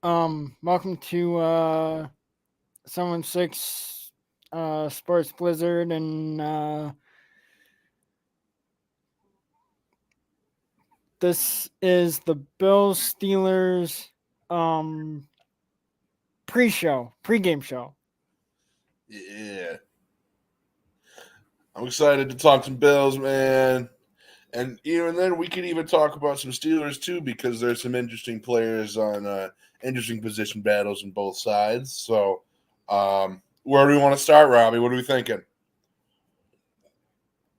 Welcome to 716 Sports Blizzard, and this is the Bills Steelers pregame show. Yeah. I'm excited to talk some Bills, man. And even then, we could even talk about some Steelers too, because there's some interesting players on interesting position battles on both sides. So, where do we want to start, Robbie? What are we thinking?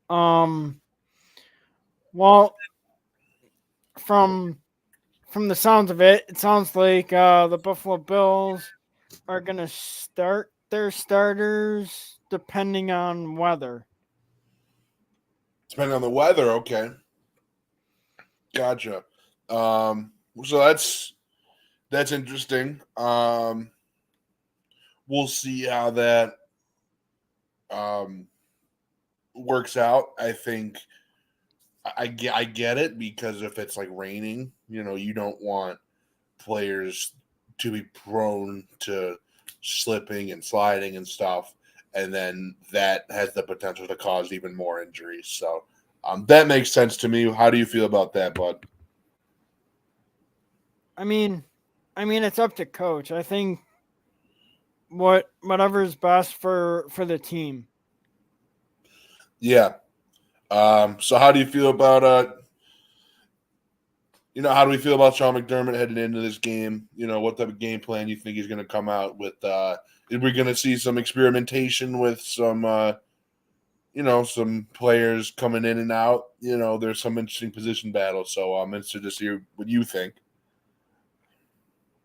Um, well, from from the sounds of it, it sounds like the Buffalo Bills are gonna start their starters depending on weather. Depending on the weather, okay. Gotcha. So that's interesting. We'll see how that um, works out. I think I get it because if it's like raining, you don't want players to be prone to slipping and sliding and stuff, and then that has the potential to cause even more injuries. So that makes sense to me. How do you feel about that, bud? I mean, it's up to coach. I think whatever's best for the team. Yeah. So how do you feel about how do we feel about Sean McDermott heading into this game? What type of game plan you think he's going to come out with? Is we going to see some experimentation with some players coming in and out? There's some interesting position battles, so I'm interested to see what you think.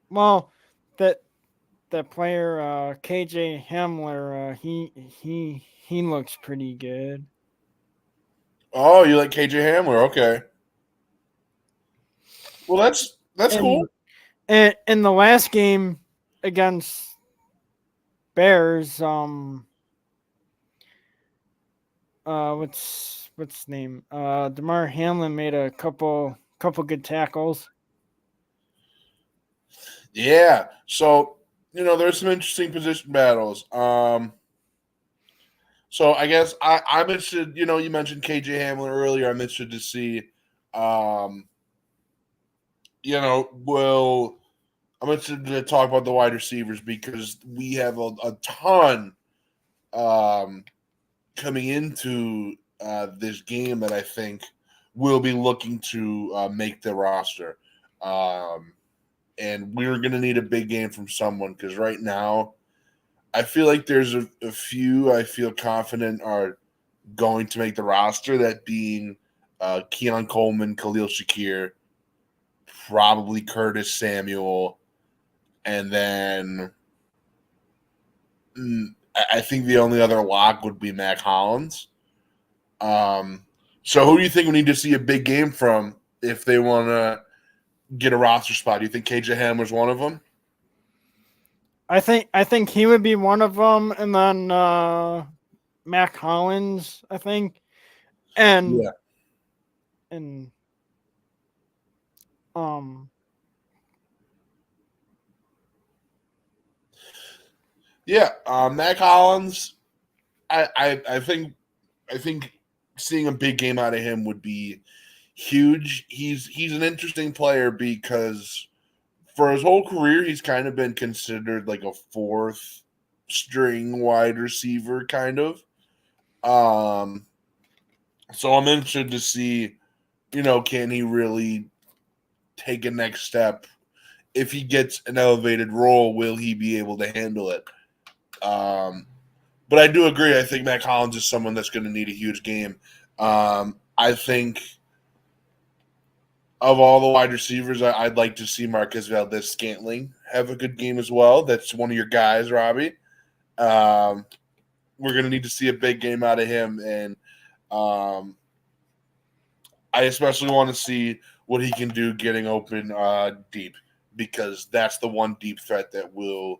Well, that player KJ Hamler, he looks pretty good. Oh, you like KJ Hamler? Okay. Well, that's cool. And in the last game against Bears, what's his name? DeMar Hamlin made a couple good tackles. Yeah. So there's some interesting position battles. So I guess I'm interested. You mentioned KJ Hamler earlier. I'm interested to see, um, will I'm interested to talk about the wide receivers because we have a ton um, coming into this game that I think will be looking to make the roster. Um, and we're going to need a big game from someone because right now I feel like there's a few I feel confident are going to make the roster, that being Keon Coleman, Khalil Shakir, probably Curtis Samuel, and then I think the only other lock would be Mac Hollins. Um, so who do you think we need to see a big game from if they want to get a roster spot? Do you think KJ Hamler's one of them? I think he would be one of them, and then Mac Hollins, I think, and Yeah. and um Yeah. Mac Hollins, I think seeing a big game out of him would be huge. He's an interesting player because for his whole career he's kind of been considered like a fourth string wide receiver kind of. Um so I'm interested to see, can he really take a next step? If he gets an elevated role, will he be able to handle it? Um but I do agree. I think Mac Hollins is someone that's going to need a huge game. I think of all the wide receivers, I'd like to see Marquez Valdez Scantling have a good game as well. That's one of your guys, Robbie. Um, we're going to need to see a big game out of him, and um, I especially want to see what he can do getting open deep, because that's the one deep threat that we'll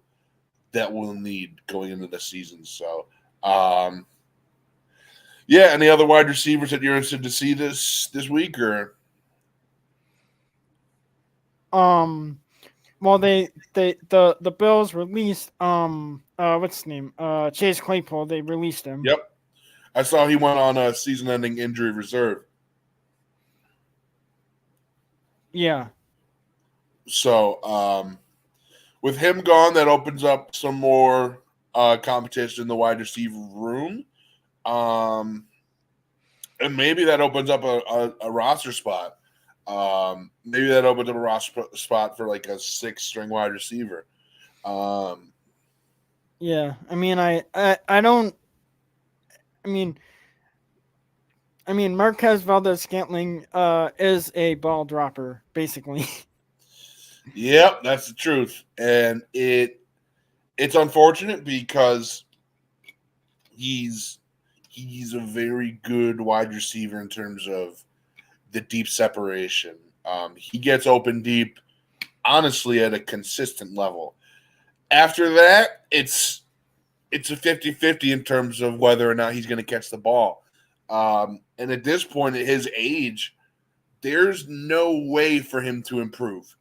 need going into the season. So, um, yeah. Any other wide receivers that you're interested to see this week, or um well, the Bills released what's his name? Chase Claypool. They released him. Yep. I saw he went on a season-ending injury reserve. Yeah. So with him gone, that opens up some more competition in the wide receiver room. And maybe that opens up a roster spot. Maybe that opens up a roster spot for like a 6-string wide receiver. Yeah. I mean, I don't. I mean, Marquez Valdez-Scantling is a ball dropper, basically. Yep, that's the truth, and it's unfortunate because he's a very good wide receiver in terms of the deep separation. He gets open deep, honestly, at a consistent level. After that, it's a 50-50 in terms of whether or not he's going to catch the ball. And at this point, at his age, there's no way for him to improve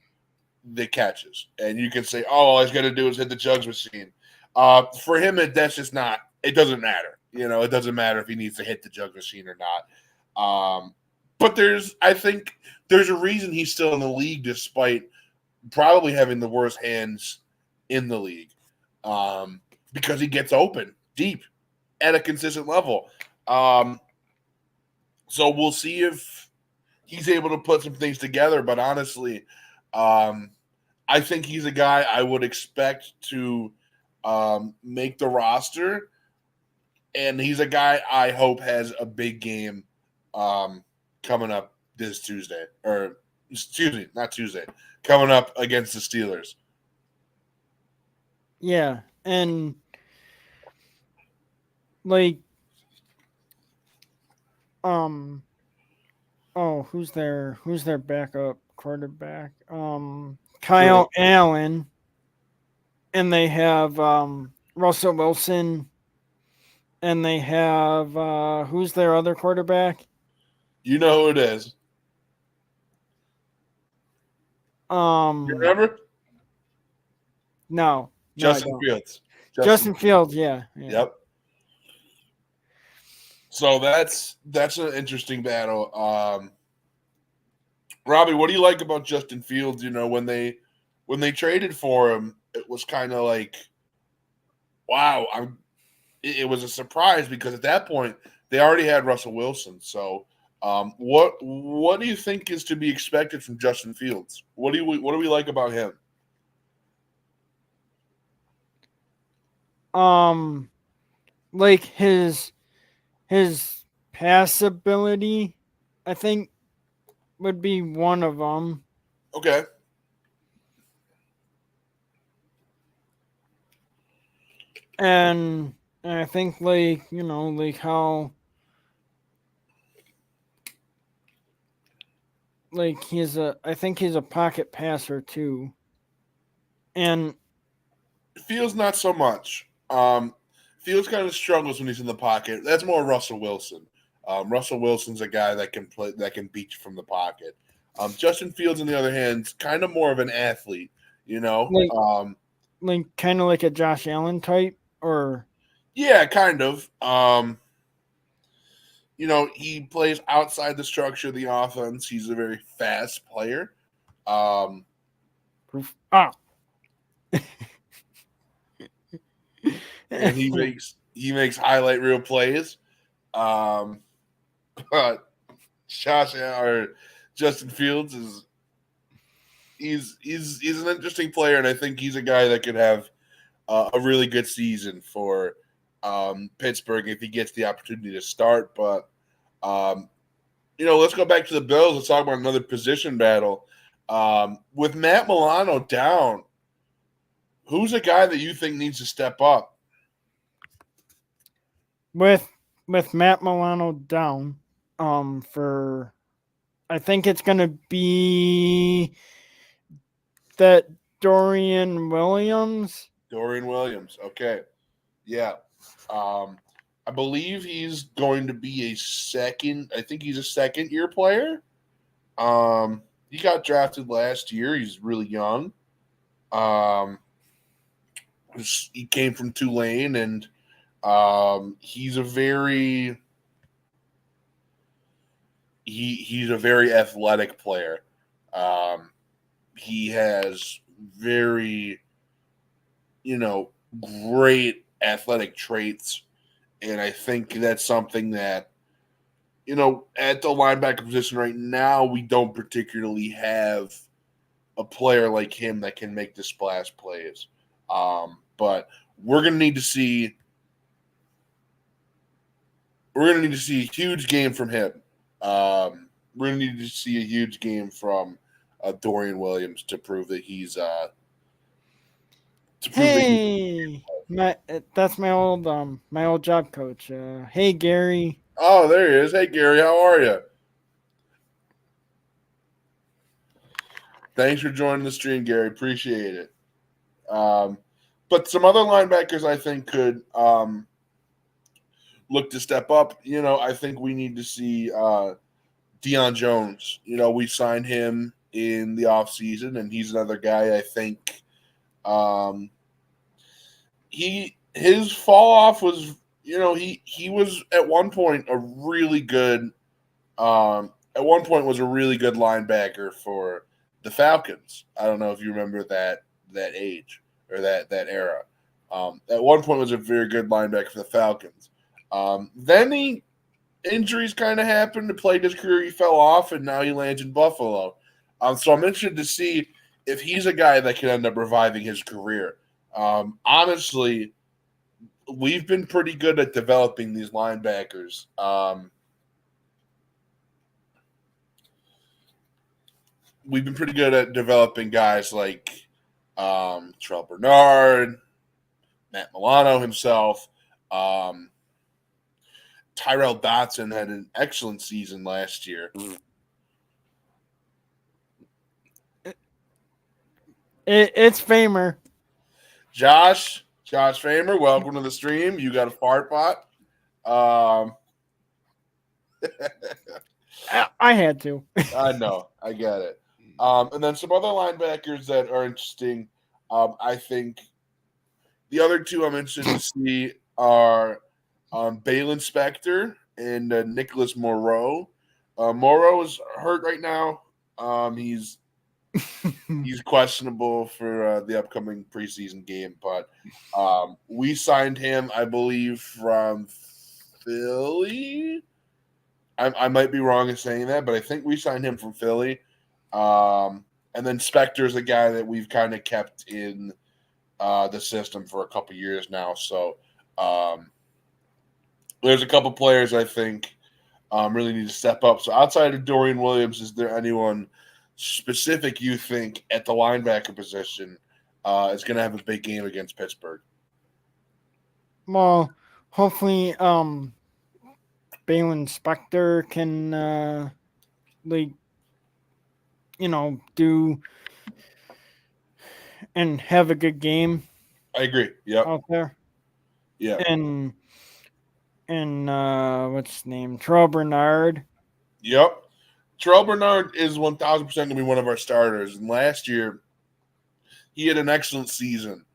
the catches. And you can say, oh, all he's got to do is hit the jugs machine. For him, that's just not – it doesn't matter. It doesn't matter if he needs to hit the jug machine or not. But I think there's a reason he's still in the league despite probably having the worst hands in the league. Because he gets open deep at a consistent level. So we'll see if he's able to put some things together. But honestly, I think he's a guy I would expect to make the roster. And he's a guy I hope has a big game coming up this Tuesday. Or, excuse me, not Tuesday. Coming up against the Steelers. Yeah. And, like, who's their backup quarterback? Kyle Allen, and they have Russell Wilson, and they have who's their other quarterback? You know who it is. You remember? No, Justin Fields. Justin Fields, yeah. Yep. So that's an interesting battle. Robbie, what do you like about Justin Fields? When they traded for him, it was kind of like, wow, it was a surprise because at that point they already had Russell Wilson. So, what do you think is to be expected from Justin Fields? What do we like about him? Like his pass ability, I think, would be one of them. Okay. And I think, like, like how, like, I think he's a pocket passer too. And Fields not so much. Fields kind of struggles when he's in the pocket. That's more Russell Wilson. Russell Wilson's a guy that can beat you from the pocket. Justin Fields, on the other hand, is kind of more of an athlete. Like kind of like a Josh Allen type, or yeah, kind of. He plays outside the structure of the offense. He's a very fast player. and he makes highlight reel plays. But Justin Fields he's an interesting player, and I think he's a guy that could have a really good season for Pittsburgh if he gets the opportunity to start. But let's go back to the Bills. Let's talk about another position battle. With Matt Milano down, who's a guy that you think needs to step up? With Matt Milano down, I think it's gonna be that Dorian Williams. Okay. Yeah. I believe he's going to be I think he's a second-year player. He got drafted last year. He's really young. He came from Tulane, and he's a very he's a very athletic player. He has very great athletic traits, and I think that's something that at the linebacker position right now we don't particularly have a player like him that can make the splash plays. But we're gonna need to see a huge game from him. We're gonna need to see a huge game from Dorian Williams to prove that he's Hey, that's my old job coach. Hey Gary. Oh, there he is. Hey Gary, how are you? Thanks for joining the stream, Gary. Appreciate it. But some other linebackers I think could look to step up. I think we need to see Deion Jones. We signed him in the offseason, and he's another guy I think his fall off was, he was at one point a really good linebacker for the Falcons. I don't know if you remember that age or that era. At one point was a very good linebacker for the Falcons. Then injuries kind of happened to play his career. He fell off, and now he lands in Buffalo. So I'm interested to see if he's a guy that can end up reviving his career. Honestly, we've been pretty good at developing these linebackers. We've been pretty good at developing guys like Terrell Bernard, Matt Milano himself. Tyrell Dotson had an excellent season last year. It's Famer. Josh Famer, welcome to the stream. You got a fart pot? I had to. I know. I get it. And then some other linebackers that are interesting. I think the other two I'm interested to see are Balin Spector and Nicholas Moreau. Moreau is hurt right now. He's questionable for the upcoming preseason game, but we signed him, I believe, from Philly. I might be wrong in saying that, but I think we signed him from Philly. And then Spector is a guy that we've kind of kept in the system for a couple years now. So there's a couple players I think really need to step up. So outside of Dorian Williams, is there anyone specific you think at the linebacker position is going to have a big game against Pittsburgh? Well, hopefully, Balin Spector can, do and have a good game. I agree. Yep. Out there. Yeah. And what's his name? Terrell Bernard. Yep. Terrell Bernard is 1,000% going to be one of our starters. And last year, he had an excellent season.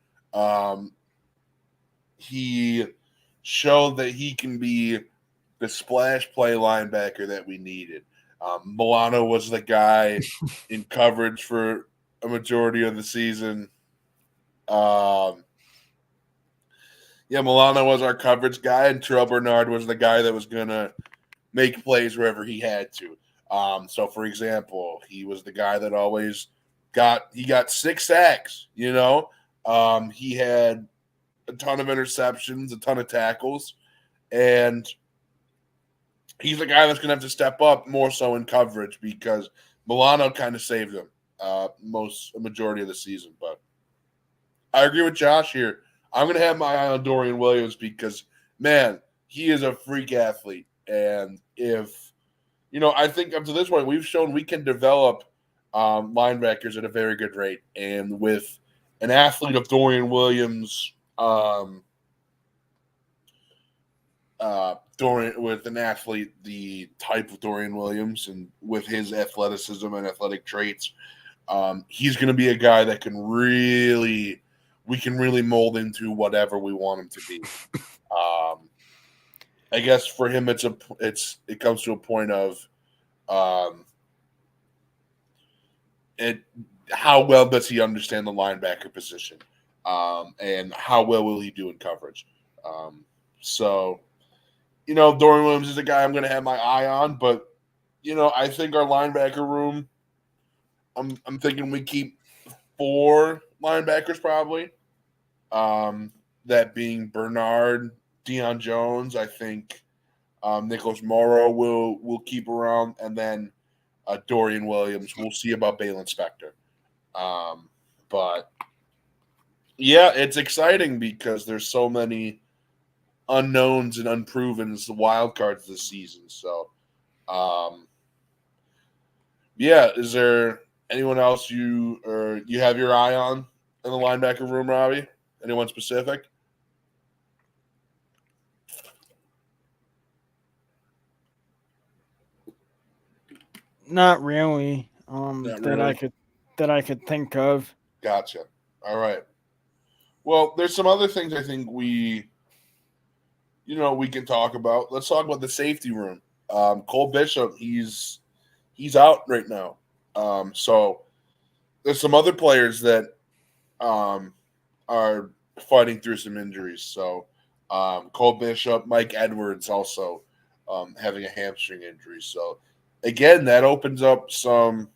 He showed that he can be the splash play linebacker that we needed. Milano was the guy in coverage for a majority of the season. Milano was our coverage guy, and Terrell Bernard was the guy that was going to make plays wherever he had to. So, for example, he was the guy that always got 6 sacks. He had a ton of interceptions, a ton of tackles, and he's the guy that's going to have to step up more so in coverage because Milano kind of saved him a majority of the season. But I agree with Josh here. I'm going to have my eye on Dorian Williams because, man, he is a freak athlete. And I think up to this point, we've shown we can develop linebackers at a very good rate. And with an athlete of Dorian Williams, with an athlete the type of Dorian Williams and with his athleticism and athletic traits, He's going to be a guy that we can really mold into whatever we want him to be. I guess for him, it comes to a point of um, it. How well does he understand the linebacker position, and how well will he do in coverage? So, Dorian Williams is a guy I'm going to have my eye on, but I think our linebacker room. I'm thinking we keep 4 linebackers probably. That being Bernard, Deion Jones. I think Nicholas Morrow will keep around, and then Dorian Williams. We'll see about Balin Spector. But yeah, it's exciting because there's so many unknowns and unprovens, the wild cards this season. So, yeah, is there anyone else you have your eye on in the linebacker room, Robbie? Anyone specific? Not really. Not That really. I could think of. Gotcha. All right. Well, there's some other things I think we can talk about. Let's talk about the safety room. Cole Bishop, he's out right now. So there's some other players that um, are fighting through some injuries. So Cole Bishop, Mike Edwards also having a hamstring injury. So again, that opens up some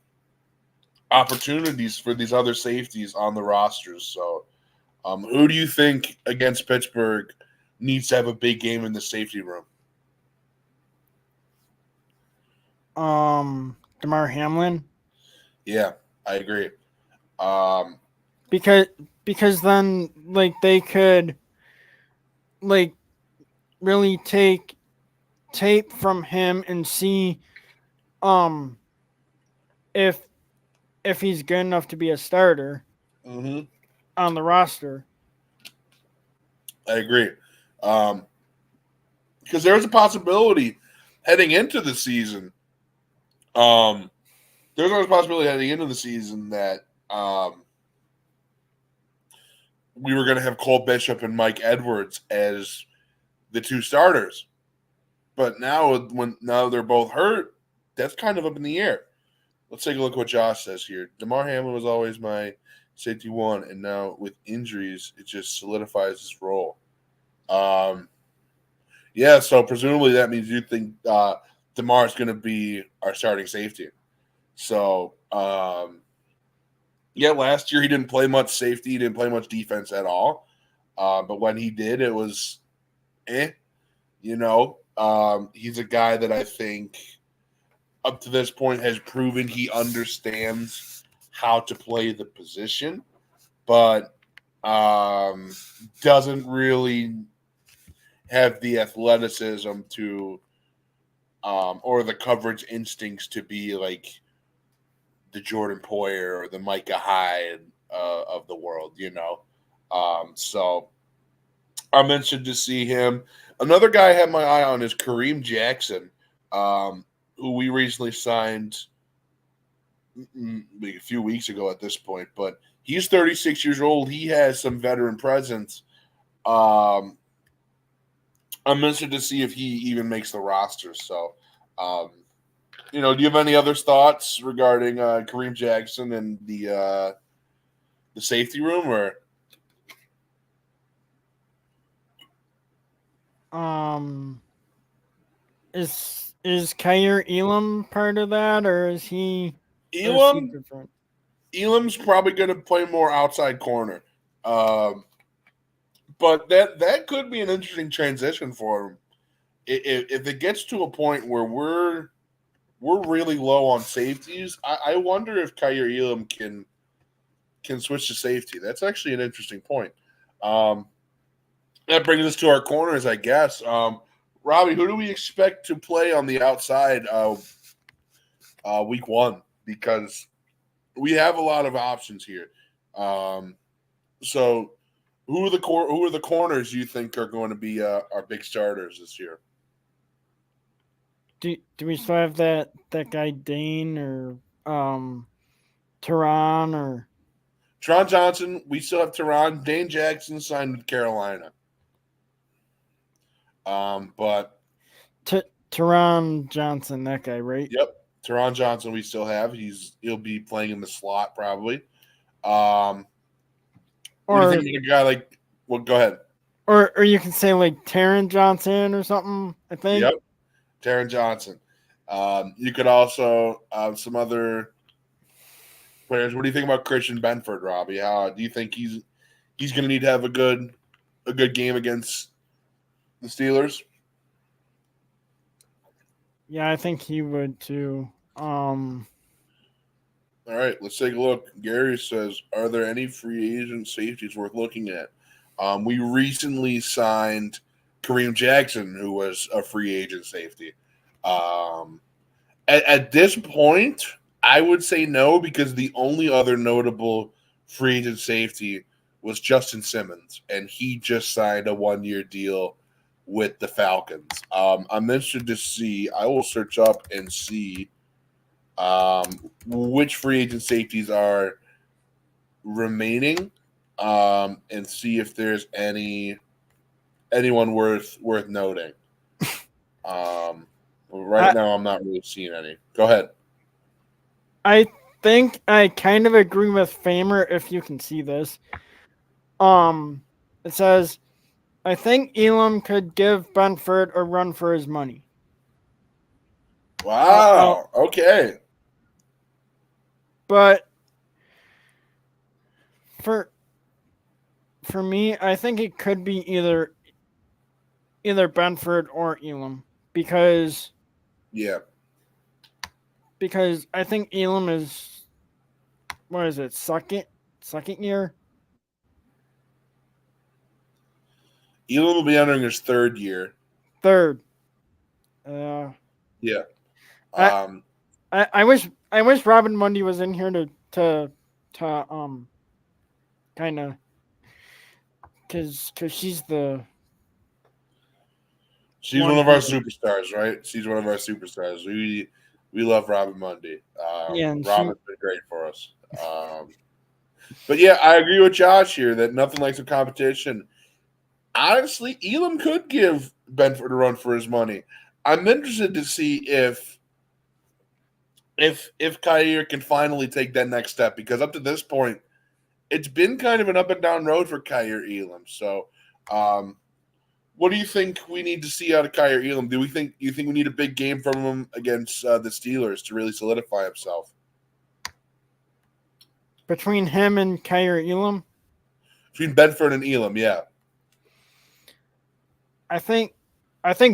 opportunities for these other safeties on the rosters. So who do you think against Pittsburgh needs to have a big game in the safety room? Damar Hamlin. Yeah, I agree. Um, Because then like they could like really take tape from him and see um if he's good enough to be a starter mm-hmm, on the roster. I agree. Because there was a possibility heading into the season. There's always a possibility heading into the season that we were going to have Cole Bishop and Mike Edwards as the 2 starters. But now they're both hurt, that's kind of up in the air. Let's take a look at what Josh says here. Damar Hamlin was always my safety 1, and now with injuries, it just solidifies his role. Yeah, so presumably that means you think Damar is going to be our starting safety. So, yeah, last year he didn't play much safety. He didn't play much defense at all. But when he did, it was he's a guy that I think up to this point has proven he understands how to play the position, but doesn't really have the athleticism to or the coverage instincts to be like the Jordan Poyer or the Micah Hyde of the world, So I'm interested to see him. Another guy I have my eye on is Kareem Jackson, who we recently signed like a few weeks ago at this point, but he's 36 years old. He has some veteran presence. I'm interested to see if he even makes the roster. So, do you have any other thoughts regarding Kareem Jackson and the safety room, or? Is Kyer Elam part of that, or is he Elam different? Elam's probably going to play more outside corner, but that could be an interesting transition for him if it gets to a point where we're really low on safeties. I wonder if Kyer Elam can switch to safety. That's actually an interesting point. That brings us to our corners, I guess. Robbie, who do we expect to play on the outside week 1? Because we have a lot of options here. So, who are the corners you think are going to be our big starters this year? Do we still have that guy Dane or Tehran or Teron Johnson, we still have Teron. Dane Jackson signed with Carolina. But Tehran Johnson, that guy, right? yep, Teron Johnson we still have. He'll be playing in the slot probably. What do you Or think of a guy like? Well, go ahead. or you can say like Taron Johnson or something. I think. Yep, Taron Johnson. You could also some other players. What do you think about Christian Benford, Robbie? How do you think he's going to need to have a good game against the Steelers? Yeah, I think he would too. All right, let's take a look. Gary says, "Are there any free agent safeties worth looking at?" We recently signed Kareem Jackson, who was a free agent safety. At this point, I would say no because the only other notable free agent safety was Justin Simmons, and he just signed a 1-year deal with the Falcons. I'm interested to see. I will search up and see which free agent safeties are remaining, and see if there's anyone worth noting. Right now, I'm not really seeing any. Go ahead. I think I kind of agree with Famer if you can see this. It says, I think Elam could give Benford a run for his money. Wow. Okay. But for me, I think it could be either Benford or Elam because Yeah. I think Elam is, what is it, second year? Elam will be entering his 3rd year. Third. Yeah. I wish Robin Mundy was in here to kind of because she's one of our superstars, right? She's one of our superstars. We love Robin Mundy. yeah, and Robin's been great for us. But yeah, I agree with Josh here that nothing like some competition. Honestly, Elam could give Benford a run for his money. I'm interested to see if Kyer can finally take that next step because up to this point, it's been kind of an up and down road for Kyer Elam. So, what do you think we need to see out of Kyer Elam? Do you think we need a big game from him against the Steelers to really solidify himself? between him and Kyer Elam? Between Benford and Elam, yeah. I think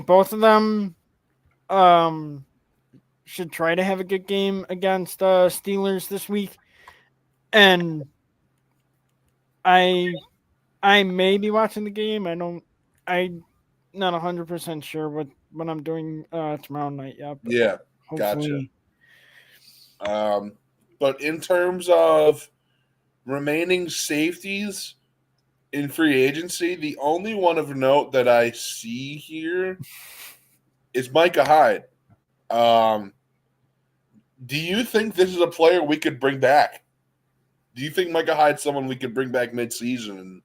both of them should try to have a good game against Steelers this week. And I may be watching the game. I'm not 100% sure what I'm doing tomorrow night yet. But Yeah, hopefully. Gotcha. But in terms of remaining safeties in free agency, the only one of note that I see here is Micah Hyde. Do you think this is a player we could bring back? Do you think Micah Hyde's someone we could bring back mid-season and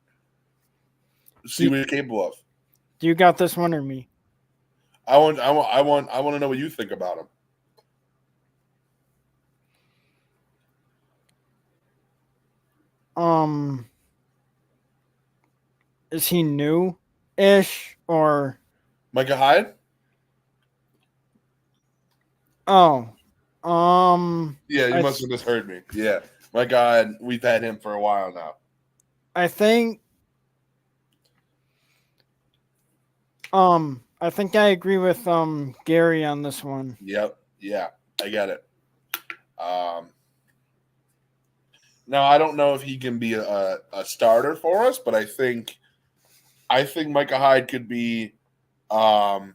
see what he's capable of? Do you got this one or me? I want to know what you think about him. Is he new-ish or Micah Hyde? Oh. Yeah, you must have misheard me. Yeah. My God, we've had him for a while now. I think I agree with Gary on this one. Yep. Yeah, I get it. Now I don't know if he can be a starter for us, but I think Micah Hyde could be even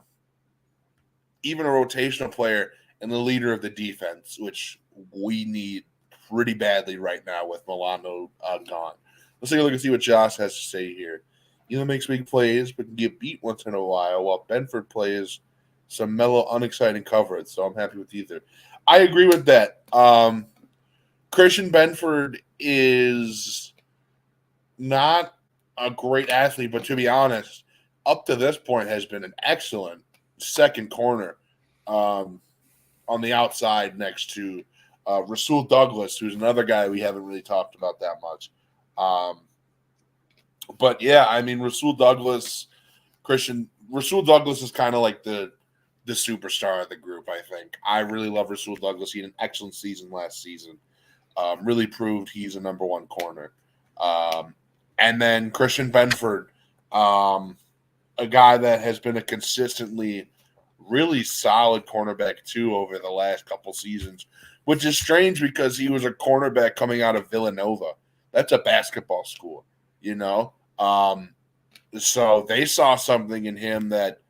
a rotational player and the leader of the defense, which we need pretty badly right now with Milano gone. Let's take a look and see what Josh has to say here. Elam makes big plays, but can get beat once in a while Benford plays some mellow, unexciting coverage. So I'm happy with either. I agree with that. Christian Benford is not a great athlete, but to be honest, up to this point has been an excellent second corner on the outside next to Rasul Douglas, who's another guy we haven't really talked about that much. But yeah, I mean, Rasul Douglas is kind of like the superstar of the group, I think. I really love Rasul Douglas. He had an excellent season last season. Really proved he's a number one corner. And then Christian Benford, a guy that has been a consistently really solid cornerback too over the last couple seasons, which is strange because he was a cornerback coming out of Villanova. That's a basketball school, you know? So they saw something in him that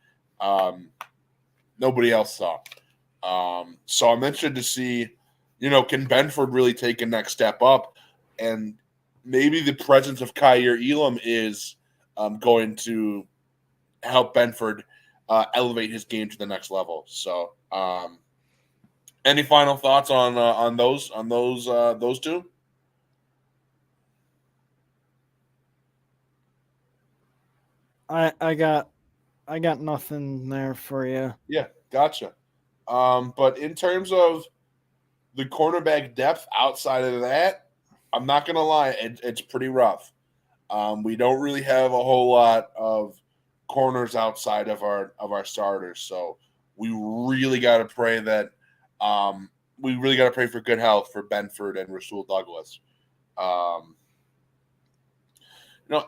nobody else saw. So I'm interested to see, can Benford really take a next step up? And maybe the presence of Kyer Elam is going to help Benford elevate his game to the next level. So, any final thoughts on those two? I got nothing there for you. Yeah, gotcha. But in terms of the cornerback depth outside of that, I'm not gonna lie, it's pretty rough. We don't really have a whole lot of corners outside of our starters, so we really got to pray that for good health for Benford and Rasul Douglas.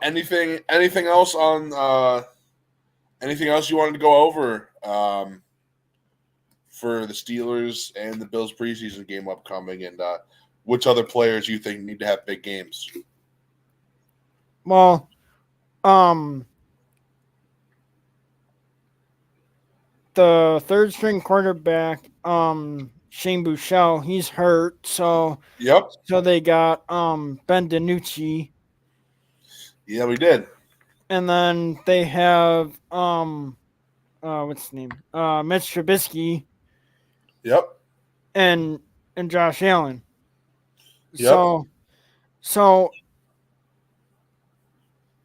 Anything else on anything else you wanted to go over for the Steelers and the Bills preseason game upcoming, and which other players you think need to have big games? Well, the third string quarterback, Shane Buechele, he's hurt, so Yep. So they got Ben DiNucci. Yeah, we did. And then they have what's his name? Mitch Trubisky. Yep. And Josh Allen. Yep. So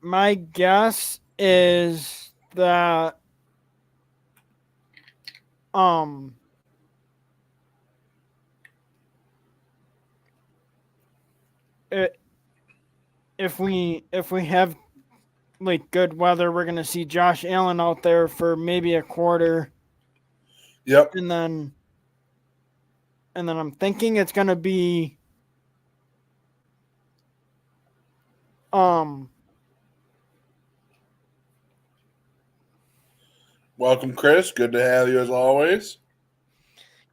my guess is that if we have like good weather, we're gonna see Josh Allen out there for maybe a quarter. Yep. And then I'm thinking it's gonna be welcome, Chris. Good to have you as always.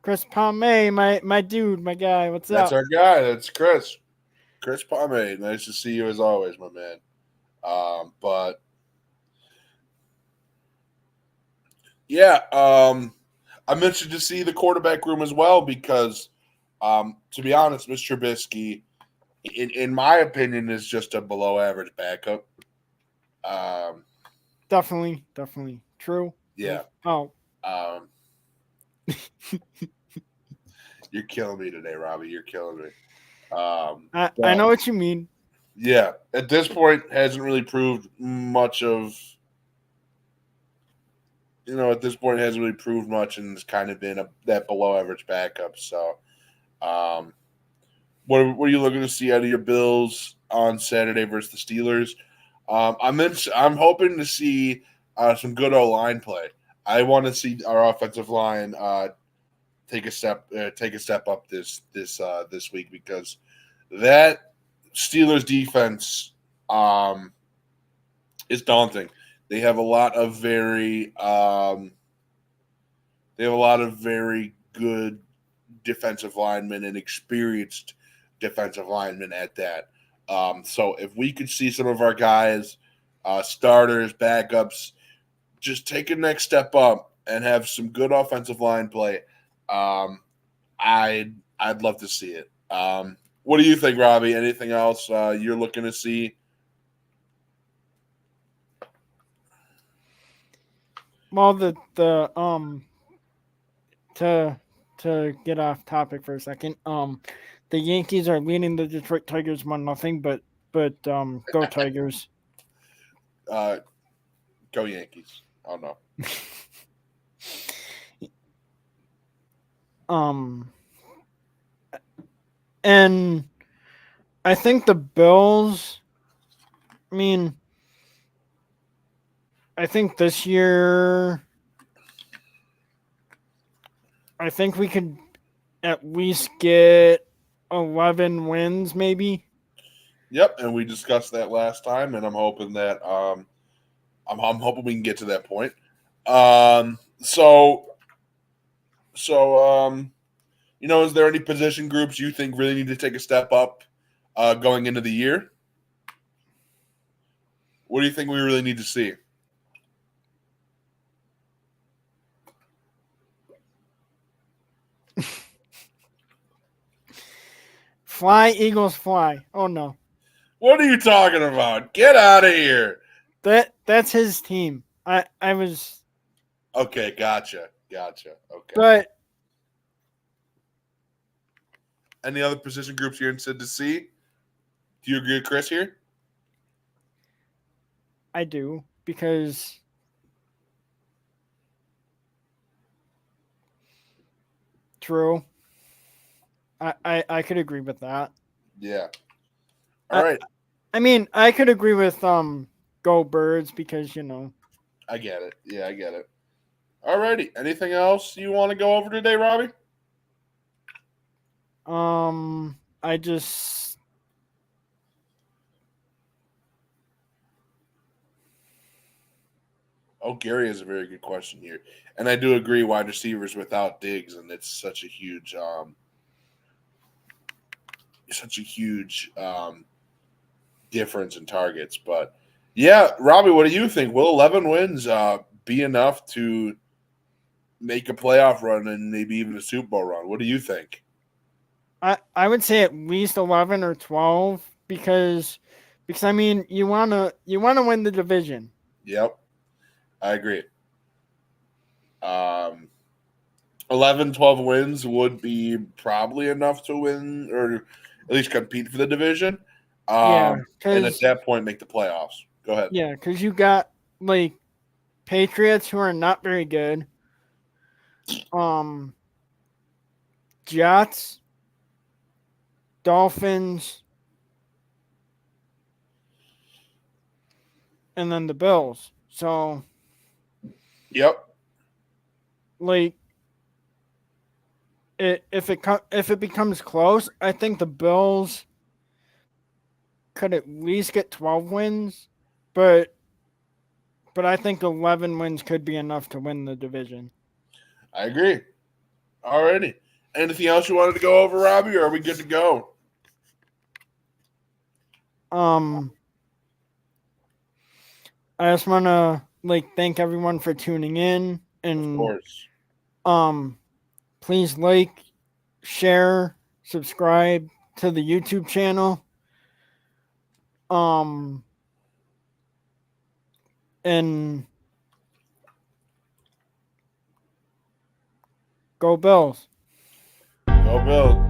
Chris Palme, my dude, my guy. What's That's up? our guy. That's Chris. Chris Palme. Nice to see you as always, my man. But yeah, I'm interested to see the quarterback room as well because, to be honest, Mr. Trubisky, in my opinion, is just a below average backup. Definitely true. Yeah. Oh. You're killing me today, Robbie. You're killing me. I know what you mean. Yeah, at this point, hasn't really proved much of. At this point, hasn't really proved much, and has kind of been that below average backup. So, what are you looking to see out of your Bills on Saturday versus the Steelers? I'm hoping to see some good O-line play. I want to see our offensive line take a step up this week because that Steelers defense is daunting. They have a lot of very good defensive linemen and experienced defensive linemen at that. So if we could see some of our guys, starters, backups, just take a next step up and have some good offensive line play, I'd love to see it. What do you think, Robbie? Anything else you're looking to see? Well, to get off topic for a second, the Yankees are leading the Detroit Tigers 1-0, but go Tigers. Go Yankees. Oh no. And I think the Bills. I mean, I think this year, I think we could at least get 11 wins, maybe. Yep, and we discussed that last time, and I'm hoping that I'm hoping we can get to that point. So is there any position groups you think really need to take a step up going into the year? What do you think we really need to see? Fly, Eagles, fly. Oh no. What are you talking about? Get out of here. That's his team. I was Okay, gotcha. Okay. but Any other position groups you're interested to see? Do you agree with Chris here? I do because true. I could agree with that. Yeah. All right. I mean, I could agree with Go Birds because I get it. Yeah, I get it. All righty. Anything else you want to go over today, Robbie? I just Gary has a very good question here, and I do agree. Wide receivers without Diggs, and it's such a huge difference in targets. But yeah, Robbie, what do you think? Will 11 wins be enough to make a playoff run and maybe even a Super Bowl run? What do you think? I would say at least 11 or 12 because I mean you wanna win the division. Yep, I agree. 11, 12 wins would be probably enough to win or at least compete for the division. Yeah, And at because that point, make the playoffs. Go ahead. you got like Patriots who are not very good. Jets, Dolphins, and then the Bills. So Yep. like if it becomes close, I think the Bills could at least get 12 wins, but I think 11 wins could be enough to win the division. I agree. Alrighty. Anything else you wanted to go over, Robbie, or are we good to go? I just want to thank everyone for tuning in, and Of course. please share, subscribe to the YouTube channel. And go Bills. Go Bills.